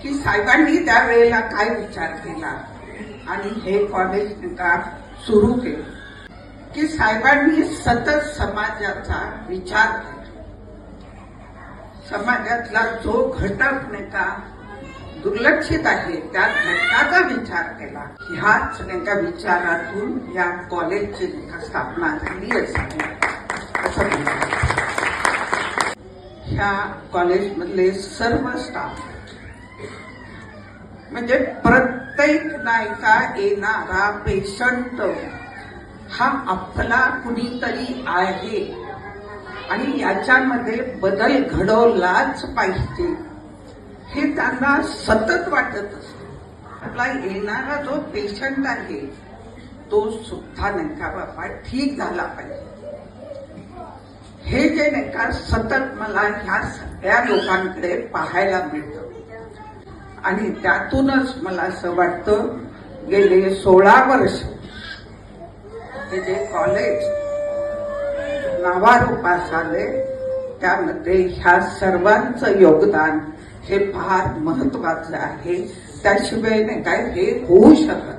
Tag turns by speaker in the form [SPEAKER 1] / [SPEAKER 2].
[SPEAKER 1] की साहेबांनी त्यावेळेला काय विचार केला आणि हे कॉलेज का सुरू केलं की साहेबांनी सतत समाजाचा विचार केला. समाजातला जो घटक नाही का दुर्लक्षित आहे त्या घटकाचा विचार केला. ह्याच नेमक्या विचारातून या कॉलेजची स्थापना झाली असं ह्या कॉलेजमधले सर्व स्टाफ म्हणजे प्रत्येक नायका येणारा पेशंट हा आपला कुणीतरी आहे आणि याच्यामध्ये बदल घडवलाच पाहिजे हे त्यांना सतत वाटत असतं. आपला येणारा जो पेशंट आहे तो सुद्धा नाही का बाबा ठीक झाला पाहिजे. हे जे नाही का सतत मला ह्या सगळ्या लोकांकडे पाहायला मिळतं आणि त्यातूनच मला असं वाटतं गेले 16 वर्ष हे जे कॉलेज नावारूपास आले त्यामध्ये ह्या सर्वांचं योगदान हे फार महत्वाचं आहे. त्याशिवाय नाही काय हे होऊ शकत